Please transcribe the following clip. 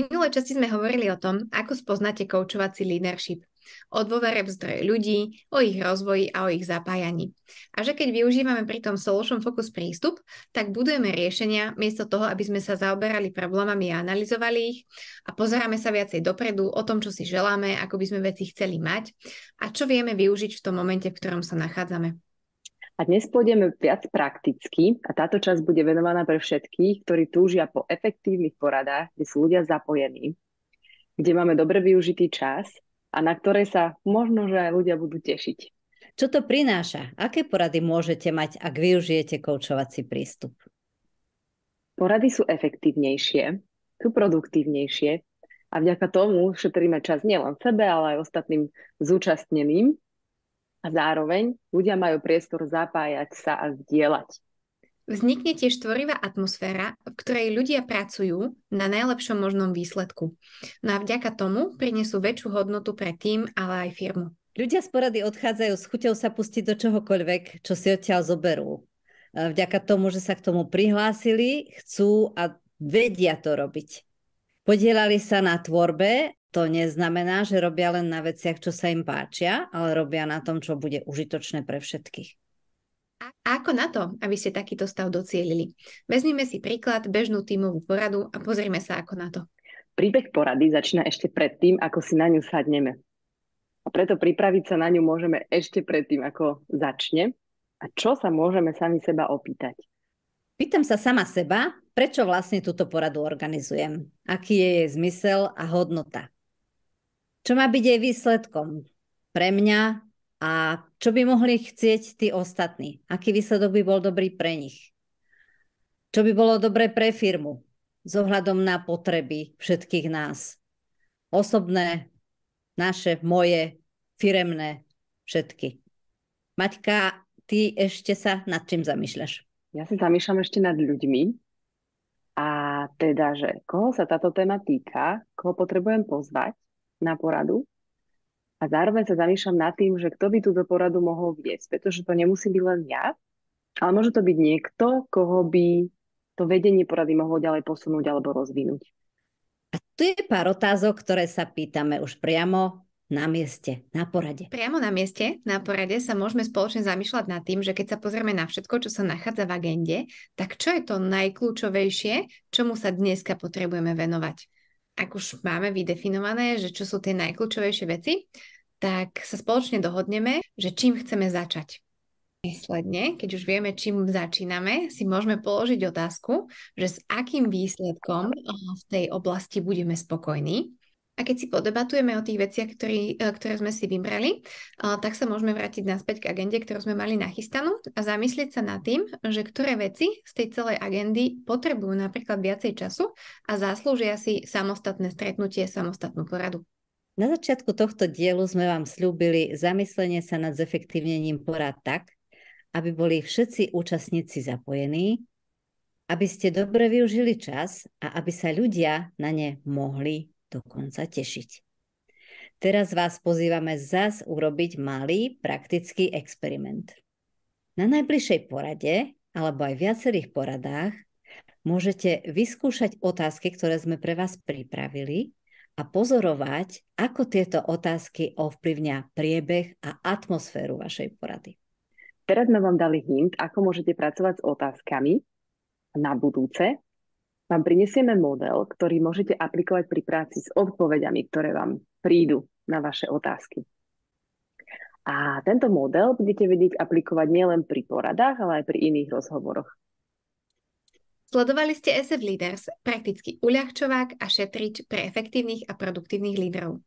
minulej časti sme hovorili o tom, ako spoznáte koučovací leadership. O dôvere v zdroje ľudí, o ich rozvoji a o ich zapájaní. A že keď využívame pritom solution focus prístup, tak budujeme riešenia miesto toho, aby sme sa zaoberali problémami a analyzovali ich a pozeráme sa viacej dopredu o tom, čo si želáme, ako by sme veci chceli mať a čo vieme využiť v tom momente, v ktorom sa nachádzame. A dnes pôjdeme viac prakticky a táto časť bude venovaná pre všetkých, ktorí túžia po efektívnych poradách, kde sú ľudia zapojení, kde máme dobre využitý čas a na ktoré sa možno, že aj ľudia budú tešiť. Čo to prináša? Aké porady môžete mať, ak využijete koučovací prístup? Porady sú efektívnejšie, sú produktívnejšie a vďaka tomu šetríme čas nielen sebe, ale aj ostatným zúčastneným. A zároveň ľudia majú priestor zapájať sa a zdieľať. Vznikne tiež tvorivá atmosféra, v ktorej ľudia pracujú na najlepšom možnom výsledku. No a vďaka tomu prinesú väčšiu hodnotu pre tým, ale aj firmu. Ľudia z porady odchádzajú s chuťou sa pustiť do čohokoľvek, čo si odtiaľ zoberú. Vďaka tomu, že sa k tomu prihlásili, chcú a vedia to robiť. Podielali sa na tvorbe. To neznamená, že robia len na veciach, čo sa im páčia, ale robia na tom, čo bude užitočné pre všetkých. A ako na to, aby ste takýto stav docielili? Vezmime si príklad bežnú tímovú poradu a pozrime sa ako na to. Príbeh porady začína ešte predtým, ako si na ňu sadneme. A preto pripraviť sa na ňu môžeme ešte predtým, ako začne. A čo sa môžeme sami seba opýtať? Pýtam sa sama seba, prečo vlastne túto poradu organizujem? Aký je jej zmysel a hodnota? Čo má byť jej výsledkom pre mňa a čo by mohli chcieť tí ostatní? Aký výsledok by bol dobrý pre nich? Čo by bolo dobré pre firmu s ohľadom na potreby všetkých nás? Osobné, naše, moje, firemné, všetky. Maťka, ty ešte sa nad čím zamýšľaš? Ja sa zamýšľam ešte nad ľuďmi a teda, že koho sa táto téma týka, koho potrebujem pozvať na poradu a zároveň sa zamýšľam nad tým, že kto by túto poradu mohol viesť, pretože to nemusí byť len ja, ale môže to byť niekto, koho by to vedenie porady mohlo ďalej posunúť alebo rozvinúť. A tu je pár otázok, ktoré sa pýtame už priamo na mieste, na porade. Priamo na mieste, na porade sa môžeme spoločne zamýšľať nad tým, že keď sa pozrieme na všetko, čo sa nachádza v agende, tak čo je to najkľúčovejšie, čomu sa dneska potrebujeme venovať. Ak už máme vydefinované, že čo sú tie najkľúčovejšie veci, tak sa spoločne dohodneme, že čím chceme začať. Následne, keď už vieme, čím začíname, si môžeme položiť otázku, že s akým výsledkom v tej oblasti budeme spokojní. A keď si podebatujeme o tých veciach, ktoré sme si vybrali, tak sa môžeme vrátiť naspäť k agende, ktorú sme mali nachystanú a zamyslieť sa nad tým, že ktoré veci z tej celej agendy potrebujú napríklad viacej času a zaslúžia si samostatné stretnutie, samostatnú poradu. Na začiatku tohto dielu sme vám sľúbili zamyslenie sa nad zefektívnením porad tak, aby boli všetci účastníci zapojení, aby ste dobre využili čas a aby sa ľudia na ne mohli dokonca tešiť. Teraz vás pozývame zas urobiť malý praktický experiment. Na najbližšej porade, alebo aj viacerých poradách, môžete vyskúšať otázky, ktoré sme pre vás pripravili a pozorovať, ako tieto otázky ovplyvňa priebeh a atmosféru vašej porady. Teraz sme vám dali hint, ako môžete pracovať s otázkami na budúce. Vám prinesieme model, ktorý môžete aplikovať pri práci s odpoveďami, ktoré vám prídu na vaše otázky. A tento model budete vedieť aplikovať nielen pri poradách, ale aj pri iných rozhovoroch. Sledovali ste SF Leaders, prakticky uľahčovák a šetrič pre efektívnych a produktívnych lídrov.